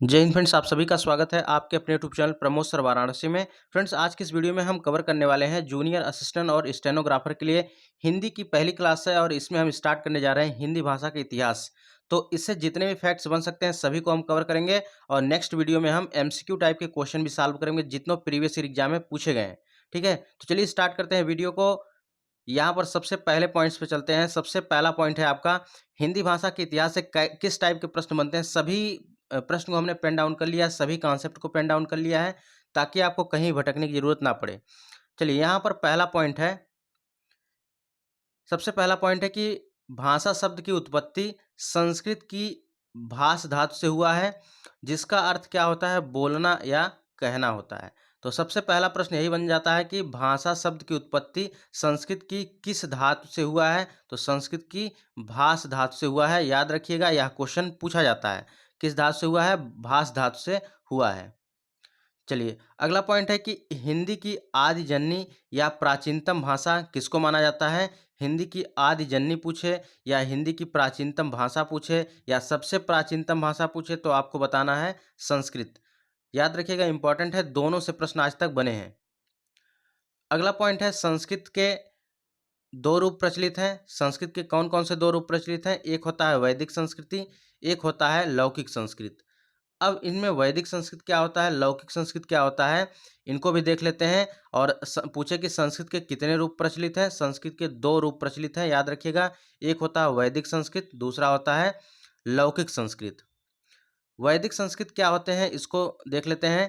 जय हिंद फ्रेंड्स, आप सभी का स्वागत है आपके अपने YouTube channel Pramod sir Varanasi में। फ्रेंड्स, आज की इस वीडियो में हम कवर करने वाले हैं जूनियर असिस्टेंट और स्टेनोग्राफर के लिए हिंदी की पहली क्लास है और इसमें हम स्टार्ट करने जा रहे हैं हिंदी भाषा का इतिहास। तो इससे जितने भी फैक्ट्स बन सकते हैं सभी को हम कवर करेंगे और नेक्स्ट वीडियो में हम एमसीक्यू टाइप के क्वेश्चन भी सॉल्व करेंगे जितनों प्रीवियस ईयर एग्जाम में पूछे गए हैं। ठीक है, तो चलिए स्टार्ट करते हैं वीडियो को। यहाँ पर सबसे पहले पॉइंट्स पे चलते हैं। सबसे पहला पॉइंट है आपका हिंदी भाषा के इतिहास से किस टाइप के प्रश्न बनते हैं। सभी प्रश्न को हमने पेन डाउन कर लिया, सभी कॉन्सेप्ट को पेन डाउन कर लिया है ताकि आपको कहीं भटकने की जरूरत ना पड़े। चलिए यहाँ पर पहला पॉइंट है, सबसे पहला पॉइंट है कि भाषा शब्द की उत्पत्ति संस्कृत की भाष धातु से हुआ है, जिसका अर्थ क्या होता है, बोलना या कहना होता है। तो सबसे पहला प्रश्न यही बन जाता है कि भाषा शब्द की उत्पत्ति संस्कृत की किस धातु से हुआ है। तो संस्कृत की भाष धातु से हुआ है। याद रखिएगा, यह क्वेश्चन पूछा जाता है किस धातु से हुआ है, भाष धातु से हुआ है। चलिए अगला पॉइंट है कि हिंदी की आदि जननी या प्राचीनतम भाषा किसको माना जाता है। हिंदी की आदि जननी पूछे या हिंदी की प्राचीनतम भाषा पूछे या सबसे प्राचीनतम भाषा पूछे तो आपको बताना है संस्कृत। याद रखिएगा, इंपॉर्टेंट है, दोनों से प्रश्न आज तक बने हैं। अगला पॉइंट है संस्कृत के दो रूप प्रचलित हैं। संस्कृत के कौन कौन से दो रूप प्रचलित हैं। एक होता है वैदिक संस्कृति, एक होता है लौकिक संस्कृत। अब इनमें वैदिक संस्कृत क्या होता है, लौकिक संस्कृत क्या होता है, इनको भी देख लेते हैं। और पूछे कि संस्कृत के कितने रूप प्रचलित हैं। संस्कृत के दो रूप प्रचलित हैं, याद रखिएगा। एक होता है वैदिक संस्कृत, दूसरा होता है लौकिक संस्कृत। वैदिक संस्कृत क्या होते हैं इसको देख लेते हैं।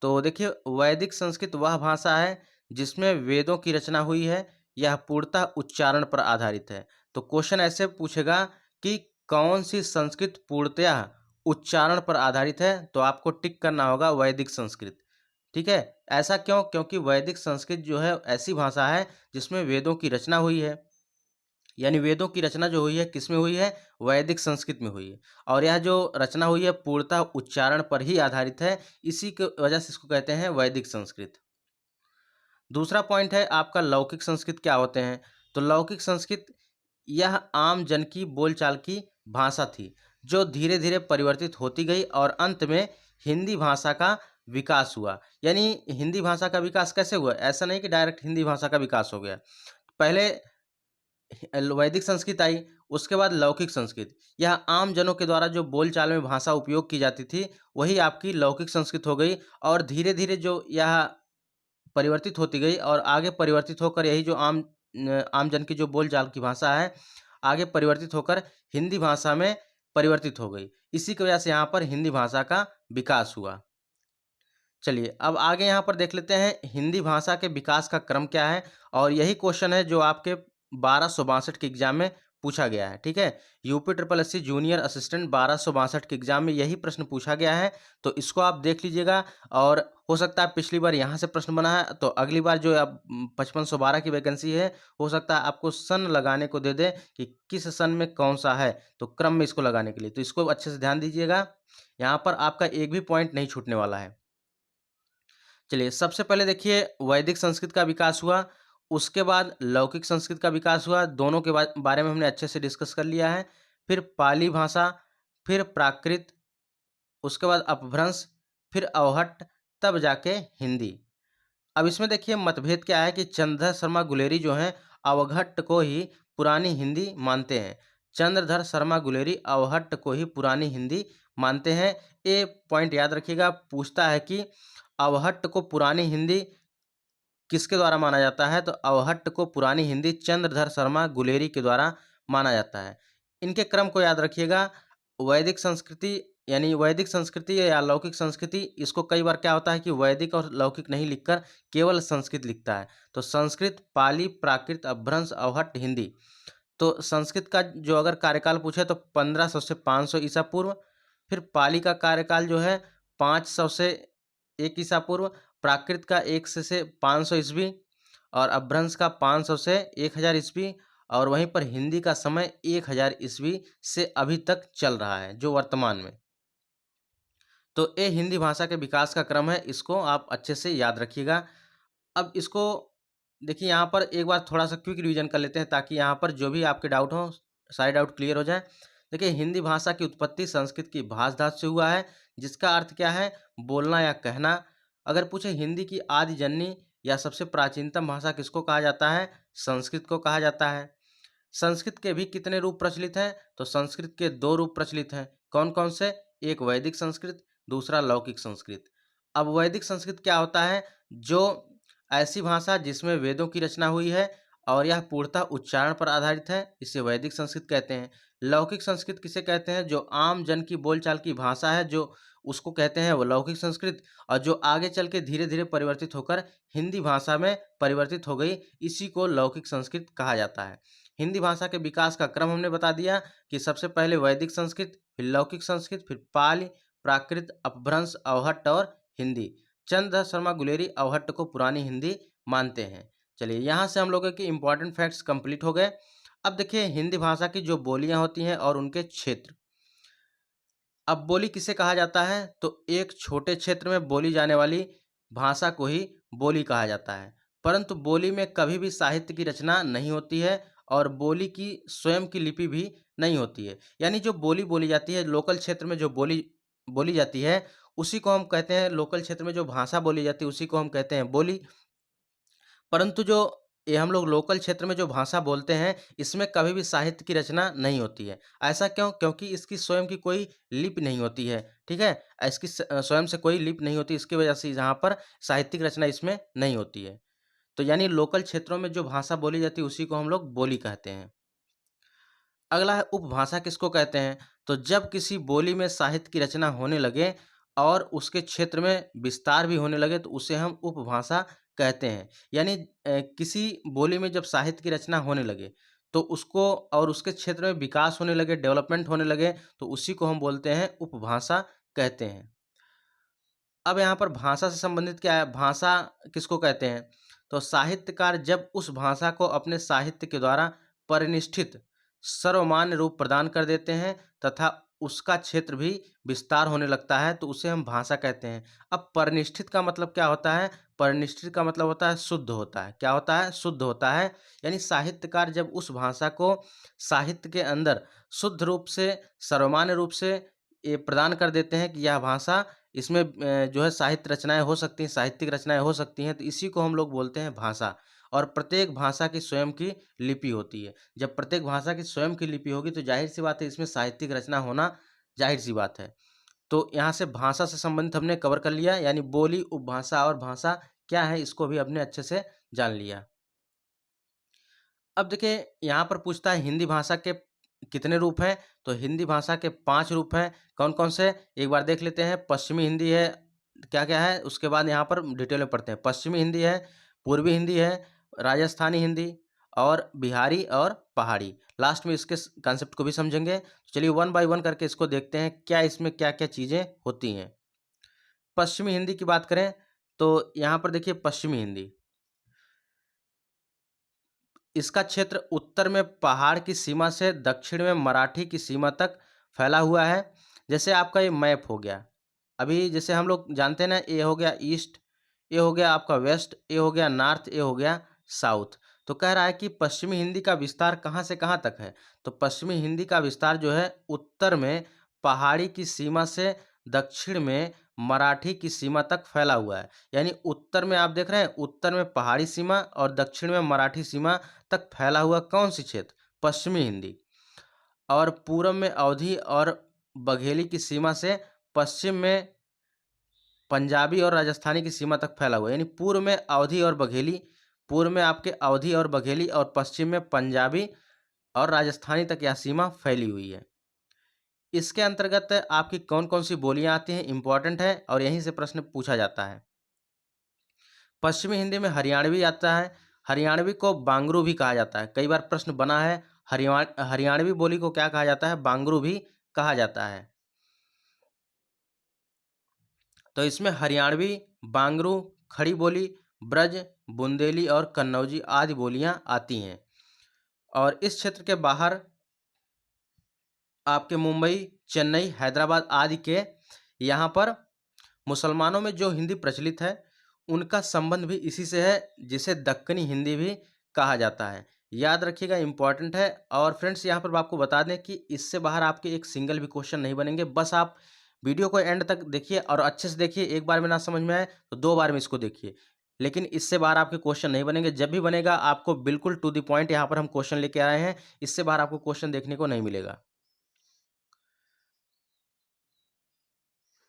तो देखिए, वैदिक संस्कृत वह भाषा है जिसमें वेदों की रचना हुई है। यह पूर्णतः उच्चारण पर आधारित है। तो क्वेश्चन ऐसे पूछेगा कि कौन सी संस्कृत पूर्णतः उच्चारण पर आधारित है, तो आपको टिक करना होगा वैदिक संस्कृत। ठीक है, ऐसा क्यों, क्योंकि वैदिक संस्कृत जो है ऐसी भाषा है जिसमें वेदों की रचना हुई है। यानी वेदों की रचना जो हुई है किसमें हुई है, वैदिक संस्कृत में हुई है। और यह जो रचना हुई है पूर्णतः उच्चारण पर ही आधारित है, इसी की वजह से इसको कहते हैं वैदिक संस्कृत। दूसरा पॉइंट है आपका लौकिक संस्कृत क्या होते हैं। तो लौकिक संस्कृत यह आम जन की बोलचाल की भाषा थी जो धीरे धीरे परिवर्तित होती गई और अंत में हिंदी भाषा का विकास हुआ। यानी हिंदी भाषा का विकास कैसे हुआ, ऐसा नहीं कि डायरेक्ट हिंदी भाषा का विकास हो गया। पहले वैदिक संस्कृत आई, उसके बाद लौकिक संस्कृत। यह आम जनों के द्वारा जो बोलचाल में भाषा उपयोग की जाती थी वही आपकी लौकिक संस्कृत हो गई। और धीरे धीरे जो यह परिवर्तित होती गई और आगे परिवर्तित होकर यही जो आम जन की जो बोलचाल की भाषा है आगे परिवर्तित होकर हिंदी भाषा में परिवर्तित हो गई। इसी की वजह से यहाँ पर हिंदी भाषा का विकास हुआ। चलिए अब आगे यहाँ पर देख लेते हैं हिंदी भाषा के विकास का क्रम क्या है। और यही क्वेश्चन है जो आपके 1262 के एग्जाम में पूछा गया है। ठीक है, UP triple SC junior assistant 1262 के एग्जाम में यही प्रश्न पूछा गया है, तो इसको आप देख लीजिएगा। और हो सकता है पिछली बार यहाँ से प्रश्न बना है तो अगली बार जो अब 5512 की वैकेंसी है हो सकता है आपको सन लगाने को दे दे कि किस सन में कौन सा है, तो क्रम में इसको लगाने के लिए, तो इसको अच्छे से ध्यान दीजिएगा। यहाँ पर आपका एक भी पॉइंट नहीं छूटने वाला है। चलिए सबसे पहले देखिए वैदिक संस्कृत का विकास हुआ, उसके बाद लौकिक संस्कृत का विकास हुआ। दोनों के बारे में हमने अच्छे से डिस्कस कर लिया है। फिर पाली भाषा, फिर प्राकृत, उसके बाद अपभ्रंश, फिर अवहट्ट, तब जाके हिंदी। अब इसमें देखिए मतभेद क्या है कि चंद्रधर शर्मा गुलेरी जो हैं अवघट्ट को ही पुरानी हिंदी मानते हैं। चंद्रधर शर्मा गुलेरी अवहट्ट को ही पुरानी हिंदी मानते हैं। ये पॉइंट याद रखिएगा, पूछता है कि अवहट्ट को पुरानी हिंदी किसके द्वारा माना जाता है। तो अवहट्ट को पुरानी हिंदी चंद्रधर शर्मा गुलेरी के द्वारा माना जाता है। इनके क्रम को याद रखिएगा। वैदिक संस्कृति यानी वैदिक संस्कृति या लौकिक संस्कृति, इसको कई बार क्या होता है कि वैदिक और लौकिक नहीं लिखकर केवल संस्कृत लिखता है। तो संस्कृत, पाली, प्राकृत, अपभ्रंश, अवहट्ट, हिंदी। तो संस्कृत का जो अगर कार्यकाल पूछे तो 1500 से 500 ईसा पूर्व। फिर पाली का कार्यकाल जो है 500 से 1 ईसा पूर्व। प्राकृत का 1 से 500 ईस्वी और अपभ्रंश का 500 से 1000 ईस्वी। और वहीं पर हिंदी का समय 1000 ईस्वी से अभी तक चल रहा है जो वर्तमान में। तो ये हिंदी भाषा के विकास का क्रम है, इसको आप अच्छे से याद रखिएगा। अब इसको देखिए, यहाँ पर एक बार थोड़ा सा क्विक रिवीजन कर लेते हैं ताकि यहाँ पर जो भी आपके डाउट हो सारे डाउट क्लियर हो जाए। देखिए हिंदी भाषा की उत्पत्ति संस्कृत की भाष धातु से हुआ है, जिसका अर्थ क्या है? बोलना या कहना। अगर पूछे हिंदी की आदि जननी या सबसे प्राचीनतम भाषा किसको कहा जाता है? संस्कृत को कहा जाता है। संस्कृत के भी कितने रूप प्रचलित हैं? तो संस्कृत के 2 रूप प्रचलित हैं। कौन-कौन से? एक वैदिक संस्कृत, दूसरा लौकिक संस्कृत। अब वैदिक संस्कृत क्या होता है? जो ऐसी भाषा जिसमें वेदों की रचना हुई है और यह पूर्णतः उच्चारण पर आधारित है, इसे वैदिक संस्कृत कहते हैं। लौकिक संस्कृत किसे कहते हैं? जो आम जन की बोलचाल की भाषा है, जो उसको कहते हैं वो लौकिक संस्कृत, और जो आगे चल के धीरे-धीरे परिवर्तित होकर हिंदी भाषा में परिवर्तित हो गई, इसी को लौकिक संस्कृत कहा जाता है। हिंदी भाषा के विकास का क्रम हमने बता दिया कि सबसे पहले वैदिक संस्कृत, फिर लौकिक संस्कृत, फिर पाली, प्राकृत, अपभ्रंश, अवहट्ट और हिंदी। चंद्रधर शर्मा गुलेरी अवहट्ट को पुरानी हिंदी मानते हैं। चलिए यहाँ से हम लोगों के इम्पोर्टेंट फैक्ट्स कंप्लीट हो गए। अब देखिए हिंदी भाषा की जो बोलियां होती हैं और उनके क्षेत्र। अब बोली किसे कहा जाता है? तो एक छोटे क्षेत्र में बोली जाने वाली भाषा को ही बोली कहा जाता है। परंतु बोली में कभी भी साहित्य की रचना नहीं होती है और बोली की स्वयं की लिपि भी नहीं होती है। यानी जो बोली बोली जाती है, लोकल क्षेत्र में जो बोली बोली जाती है, उसी को हम कहते हैं, लोकल क्षेत्र में जो भाषा बोली जाती है उसी को हम कहते हैं बोली। परंतु जो ये हम लोग लोकल क्षेत्र में जो भाषा बोलते हैं, इसमें कभी भी साहित्य की रचना नहीं होती है। ऐसा क्यों? क्योंकि इसकी स्वयं की कोई लिपि नहीं होती है, ठीक है? इसकी स्वयं से कोई लिपि नहीं होती, इसकी वजह से यहाँ पर साहित्यिक रचना इसमें नहीं होती है। तो यानी लोकल क्षेत्रों में जो भाषा बोली जाती है, उसी को हम लोग बोली कहते हैं। अगला है उपभाषा किसको कहते हैं? तो जब किसी बोली में साहित्य की रचना होने लगे और उसके क्षेत्र में विस्तार भी होने लगे, तो उसे हम उपभाषा कहते हैं। यानी किसी बोली में जब साहित्य की रचना होने लगे, तो उसको और उसके क्षेत्र में विकास होने लगे, डेवलपमेंट होने लगे, तो उसी को हम बोलते हैं उपभाषा कहते हैं। अब यहाँ पर भाषा से संबंधित क्या है? भाषा किसको कहते हैं? तो साहित्यकार जब उस भाषा को अपने साहित्य के द्वारा परिनिष्ठित सर्वमान्य रूप प्रदान कर देते हैं तथा उसका क्षेत्र भी विस्तार होने लगता है, तो उसे हम भाषा कहते हैं। अब परिनिष्ठित का मतलब क्या होता है? परिनिष्ठित का मतलब होता है शुद्ध होता है। क्या होता है? शुद्ध होता है। यानी साहित्यकार जब उस भाषा को साहित्य के अंदर शुद्ध रूप से, सर्वमान्य रूप से ये प्रदान कर देते हैं कि यह भाषा, इसमें जो है साहित्य रचनाएँ हो सकती हैं, साहित्यिक रचनाएँ हो सकती हैं, तो इसी को हम लोग बोलते हैं भाषा। और प्रत्येक भाषा की स्वयं की लिपि होती है। जब प्रत्येक भाषा की स्वयं की लिपि होगी, तो ज़ाहिर-सी बात है इसमें साहित्यिक रचना होना ज़ाहिर-सी बात है। तो यहाँ से भाषा से संबंधित हमने कवर कर लिया, यानी बोली, उपभाषा और भाषा क्या है, इसको भी हमने अच्छे से जान लिया। अब देखिए यहाँ पर पूछता है हिंदी भाषा के कितने रूप हैं? तो हिंदी भाषा के 5 रूप हैं। कौन-कौन से? एक बार देख लेते हैं। पश्चिमी हिंदी है, क्या-क्या है? उसके बाद यहाँ पर डिटेल में पढ़ते हैं। पश्चिमी हिंदी है, पूर्वी हिंदी है, राजस्थानी हिंदी और बिहारी और पहाड़ी। लास्ट में इसके कॉन्सेप्ट को भी समझेंगे। चलिए वन बाय वन करके इसको देखते हैं, क्या इसमें क्या-क्या चीज़ें होती हैं। पश्चिमी हिंदी की बात करें, तो यहाँ पर देखिए पश्चिमी हिंदी। इसका क्षेत्र उत्तर में पहाड़ की सीमा से दक्षिण में मराठी की सीमा तक फैला हुआ है। जैसे आपका ये मैप हो गया। अभी जैसे हम लोग जानते हैं ना, ये हो गया ईस्ट, ये हो गया आपका वेस्ट, ये हो गया नॉर्थ, ये हो गया साउथ। तो कह रहा है कि पश्चिमी हिंदी का विस्तार कहाँ से कहाँ तक है? तो पश्चिमी हिंदी का विस्तार जो है उत्तर में पहाड़ी की सीमा से दक्षिण में मराठी की सीमा तक फैला हुआ है। यानी उत्तर में आप देख रहे हैं, उत्तर में पहाड़ी सीमा और दक्षिण में मराठी सीमा तक फैला हुआ कौन सी क्षेत्र? पश्चिमी हिंदी। और पूरब में अवधी और बघेली की सीमा से पश्चिम में पंजाबी और राजस्थानी की सीमा तक फैला हुआ है। यानी पूर्व में अवधी और बघेली, पूर्व में आपके अवधी और बघेली और पश्चिम में पंजाबी और राजस्थानी तक यह सीमा फैली हुई है। इसके अंतर्गत आपकी कौन-कौन सी बोलियाँ आती हैं, इम्पोर्टेंट है और यहीं से प्रश्न पूछा जाता है। पश्चिमी हिंदी में हरियाणवी आता है। हरियाणवी को बांगरू भी कहा जाता है। कई बार प्रश्न बना है, हरियाणवी बोली को क्या कहा जाता है? बांगरू भी कहा जाता है। तो इसमें हरियाणवी, बांगरू, खड़ी बोली, ब्रज, बुंदेली और कन्नौजी आदि बोलियां आती हैं। और इस क्षेत्र के बाहर आपके मुंबई, चेन्नई, हैदराबाद आदि के यहाँ पर मुसलमानों में जो हिंदी प्रचलित है, उनका संबंध भी इसी से है, जिसे दक्कनी हिंदी भी कहा जाता है। याद रखिएगा, इम्पॉर्टेंट है। और फ्रेंड्स यहाँ पर आपको बता दें कि इससे बाहर आपके एक सिंगल भी क्वेश्चन नहीं बनेंगे। बस आप वीडियो को एंड तक देखिए और अच्छे से देखिए। एक बार में ना समझ में आए तो 2 बार में इसको देखिए, लेकिन इससे बाहर आपके क्वेश्चन नहीं बनेंगे। जब भी बनेगा आपको बिल्कुल टू द पॉइंट यहाँ पर हम क्वेश्चन लेके आए हैं, इससे बाहर आपको क्वेश्चन देखने को नहीं मिलेगा।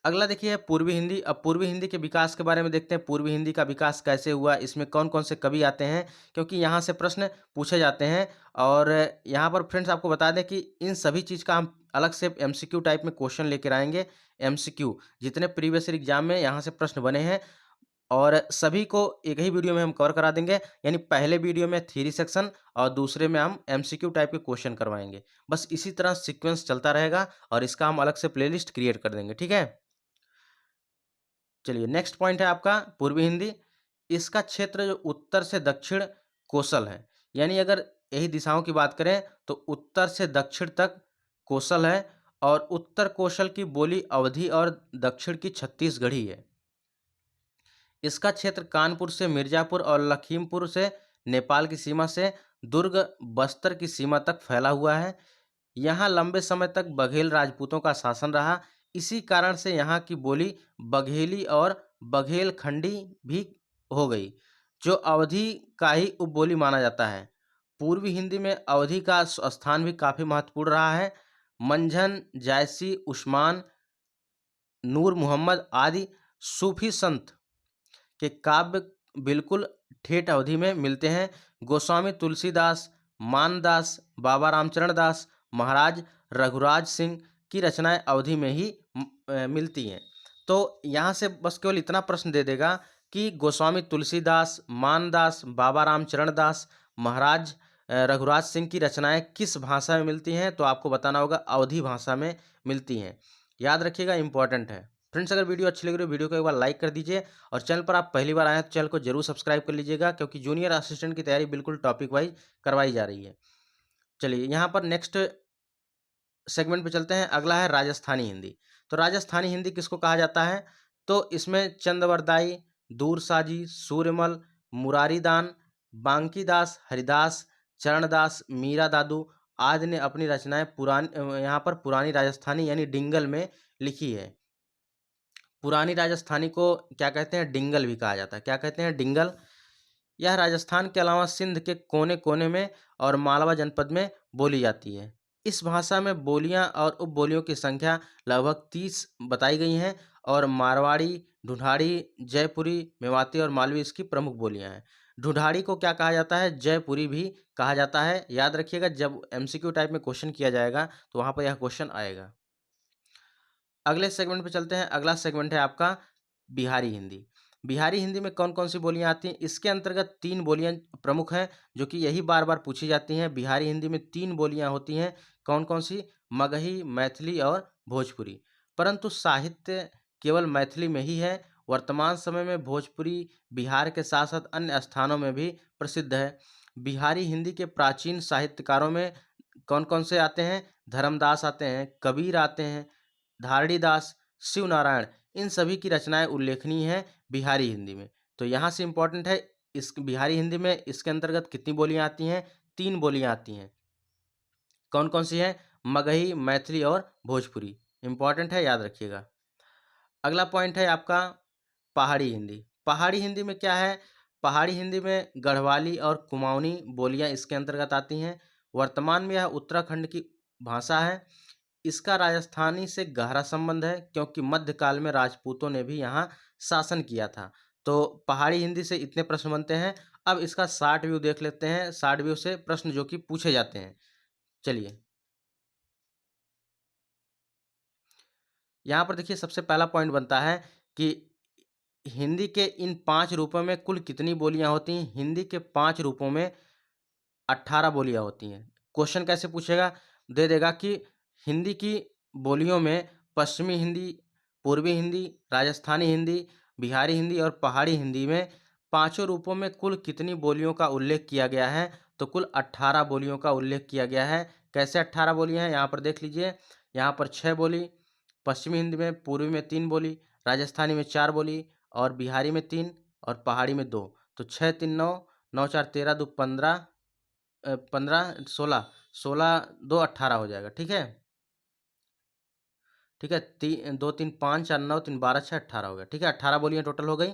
अगला देखिए पूर्वी हिंदी। अब पूर्वी हिंदी के विकास के बारे में देखते हैं। पूर्वी हिंदी का विकास कैसे हुआ, इसमें कौन-कौन से कवि आते हैं, क्योंकि यहाँ से प्रश्न पूछे जाते हैं। और यहाँ पर फ्रेंड्स आपको बता दें कि इन सभी चीज़ का हम अलग से एमसीक्यू टाइप में क्वेश्चन लेकर आएँगे। एमसीक्यू जितने प्रीवियस ईयर एग्जाम में यहाँ से प्रश्न बने हैं और सभी को एक ही वीडियो में हम कवर करा देंगे। यानी पहले वीडियो में थ्योरी सेक्शन और दूसरे में हम एमसीक्यू टाइप के क्वेश्चन करवाएँगे। बस इसी तरह सीक्वेंस चलता रहेगा और इसका हम अलग से प्लेलिस्ट क्रिएट कर देंगे, ठीक है? चलिए नेक्स्ट पॉइंट है आपका पूर्वी हिंदी। इसका क्षेत्र जो उत्तर से दक्षिण कोसल है, यानी अगर यही दिशाओं की बात करें तो उत्तर से दक्षिण तक कोसल है और उत्तर कोसल की बोली अवधी और दक्षिण की छत्तीसगढ़ी है। इसका क्षेत्र कानपुर से मिर्जापुर और लखीमपुर से नेपाल की सीमा से दुर्ग बस्तर की सीमा तक फैला हुआ है। यहाँ लंबे समय तक बघेल राजपूतों का शासन रहा। इसी कारण से यहाँ की बोली बघेली और बघेलखंडी भी हो गई, जो अवधी का ही उपबोली माना जाता है। पूर्वी हिंदी में अवधी का स्थान भी काफ़ी महत्वपूर्ण रहा है। मंझन, जायसी, उस्मान, नूर मोहम्मद आदि सूफी संत के काव्य बिल्कुल ठेठ अवधि में मिलते हैं। गोस्वामी तुलसीदास, मानदास, बाबा रामचरण दास, महाराज रघुराज सिंह की रचनाएं अवधि में ही मिलती हैं। तो यहाँ से बस केवल इतना प्रश्न दे देगा कि गोस्वामी तुलसीदास, मानदास, बाबा रामचरण दास, महाराज रघुराज सिंह की रचनाएं किस भाषा में मिलती हैं, तो आपको बताना होगा अवधी भाषा में मिलती हैं। याद रखिएगा, इंपॉर्टेंट है। फ्रेंड्स अगर वीडियो अच्छी लग रही है वीडियो को एक बार लाइक कर दीजिए और चैनल पर आप पहली बार आए हैं तो चैनल को जरूर सब्सक्राइब कर लीजिएगा, क्योंकि जूनियर असिस्टेंट की तैयारी बिल्कुल टॉपिक वाइज करवाई जा रही है। चलिए यहाँ पर नेक्स्ट सेगमेंट पे चलते हैं। अगला है राजस्थानी हिंदी। तो राजस्थानी हिंदी किसको कहा जाता है, तो इसमें चंदवरदाई, दूरसाजी, सूर्यमल, मुरारीदान, बांकीदास, हरिदास, चरणदास, मीरा दादू आदि ने अपनी रचनाएं यहाँ पर पुरानी राजस्थानी यानी डिंगल में लिखी है। पुरानी राजस्थानी को क्या कहते हैं, डिंगल भी कहा जाता है। क्या कहते हैं, डिंगल। यह राजस्थान के अलावा सिंध के कोने-कोने में और मालवा जनपद में बोली जाती है। इस भाषा में बोलियां और उपबोलियों की संख्या लगभग 30 बताई गई हैं और मारवाड़ी, ढूंढाड़ी, जयपुरी, मेवाती और मालवी इसकी प्रमुख बोलियां हैं। ढूंढाड़ी को क्या कहा जाता है, जयपुरी भी कहा जाता है। याद रखिएगा, जब एमसीक्यू टाइप में क्वेश्चन किया जाएगा तो वहाँ पर यह क्वेश्चन आएगा। अगले सेगमेंट पे चलते हैं। अगला सेगमेंट है आपका बिहारी हिंदी। बिहारी हिंदी में कौन-कौन सी बोलियाँ आती हैं? इसके अंतर्गत 3 बोलियाँ प्रमुख हैं, जो कि यही बार-बार पूछी जाती हैं। बिहारी हिंदी में 3 बोलियाँ होती हैं, कौन-कौन सी? मगही, मैथिली और भोजपुरी। परंतु साहित्य केवल मैथिली में ही है। वर्तमान समय में भोजपुरी बिहार के साथ-साथ अन्य स्थानों में भी प्रसिद्ध है। बिहारी हिंदी के प्राचीन साहित्यकारों में कौन-कौन से आते हैं? धर्मदास आते हैं, कबीर आते हैं, धारड़ीदास, शिव नारायण, इन सभी की रचनाएँ उल्लेखनीय हैं बिहारी हिंदी में। तो यहाँ से इम्पोर्टेंट है, इस बिहारी हिंदी में इसके अंतर्गत कितनी बोलियाँ आती हैं? 3 बोलियाँ आती हैं। कौन-कौन सी हैं? मगही, मैथिली और भोजपुरी। इम्पोर्टेंट है, याद रखिएगा। अगला पॉइंट है आपका पहाड़ी हिंदी। पहाड़ी हिंदी में क्या है? पहाड़ी हिंदी में गढ़वाली और कुमाऊनी बोलियाँ इसके अंतर्गत आती हैं। वर्तमान में यह उत्तराखंड की भाषा है। इसका राजस्थानी से गहरा संबंध है, क्योंकि मध्यकाल में राजपूतों ने भी यहाँ शासन किया था। तो पहाड़ी हिंदी से इतने प्रश्न बनते हैं। अब इसका शार्ट व्यू देख लेते हैं। शार्ट व्यू से प्रश्न जो कि पूछे जाते हैं। चलिए, यहाँ पर देखिए सबसे पहला पॉइंट बनता है कि हिंदी के इन 5 रूपों में कुल कितनी बोलियाँ होती हैं? हिंदी के 5 रूपों में 18 बोलियाँ होती हैं। क्वेश्चन कैसे पूछेगा? दे देगा कि हिंदी की बोलियों में पश्चिमी हिंदी, पूर्वी हिंदी, राजस्थानी हिंदी, बिहारी हिंदी और पहाड़ी हिंदी में पाँचों रूपों में कुल कितनी बोलियों का उल्लेख किया गया है? तो कुल 18 बोलियों का उल्लेख किया गया है। कैसे 18 बोलियाँ हैं? यहाँ पर देख लीजिए। यहाँ पर 6 बोली, पश्चिमी हिंदी में, पूर्वी में 3 बोली, राजस्थानी में 4 बोली और बिहारी में 3 और पहाड़ी में 2। तो 6 3 9, 9 4 13 2 15 15 16 16 2 18 हो जाएगा, ठीक है? ठीक है, 2 3 5 4 9 3 12 6 18 हो गया, ठीक है? 18 बोलियाँ टोटल हो गई।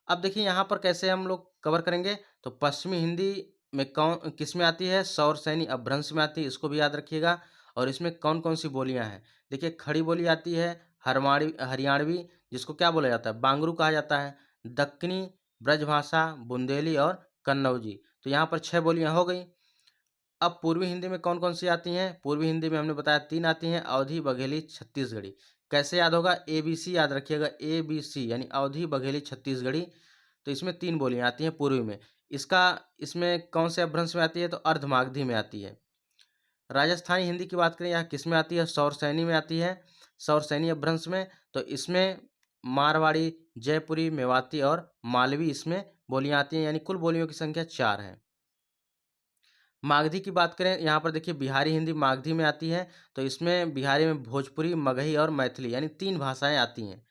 अब देखिए यहाँ पर कैसे हम लोग कवर करेंगे, तो पश्चिमी हिंदी में कौन किस में आती है? सौरसैनी अपभ्रंश में आती है, इसको भी याद रखिएगा। और इसमें कौन-कौन सी बोलियाँ हैं? देखिए खड़ी बोली आती है, हरियाणवी जिसको क्या बोला जाता है? बांगरू कहा जाता है, दक्कनी, ब्रजभाषा, बुंदेली और कन्नौजी। तो यहाँ पर 6 बोलियाँ हो गई। अब पूर्वी हिंदी में कौन-कौन सी आती हैं? पूर्वी हिंदी में हमने बताया 3 आती हैं, अवधी, बघेली, छत्तीसगढ़ी। कैसे याद होगा? एबीसी याद रखिएगा, एबीसी यानी अवधी, बघेली, छत्तीसगढ़ी। तो इसमें 3 बोलियाँ आती हैं पूर्वी में। इसमें कौन से अपभ्रंश में आती है? तो अर्धमागधी में आती है। राजस्थानी हिंदी की बात करें, यहाँ किस में आती है? सौरसैनी में आती है, सौरसैनी अपभ्रंश में। तो इसमें मारवाड़ी, जयपुरी, मेवाती और मालवी इसमें बोलियाँ आती हैं, यानी कुल बोलियों की संख्या 4 है। मागधी की बात करें, यहाँ पर देखिए बिहारी हिंदी मागधी में आती है, तो इसमें बिहारी में भोजपुरी, मगही और मैथिली यानी 3 भाषाएँ आती हैं।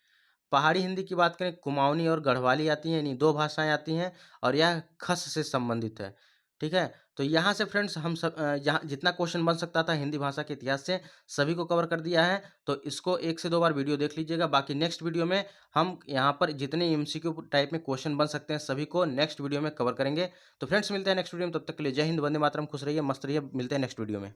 पहाड़ी हिंदी की बात करें, कुमाऊनी और गढ़वाली आती हैं, यानी 2 भाषाएँ आती हैं और यह खस से संबंधित है, ठीक है? तो यहाँ से फ्रेंड्स हम यहाँ जितना क्वेश्चन बन सकता था हिंदी भाषा के इतिहास से, सभी को कवर कर दिया है। तो इसको 1 से 2 बार वीडियो देख लीजिएगा, बाकी नेक्स्ट वीडियो में हम यहाँ पर जितने एमसीक्यू टाइप में क्वेश्चन बन सकते हैं, सभी को नेक्स्ट वीडियो में कवर करेंगे। तो फ्रेंड्स मिलते हैं नेक्स्ट वीडियो में, तब तक के लिए जय हिंद, वंदे मातरम, खुश रहिए, मस्त रहिए, मिलते हैं नेक्स्ट वीडियो में।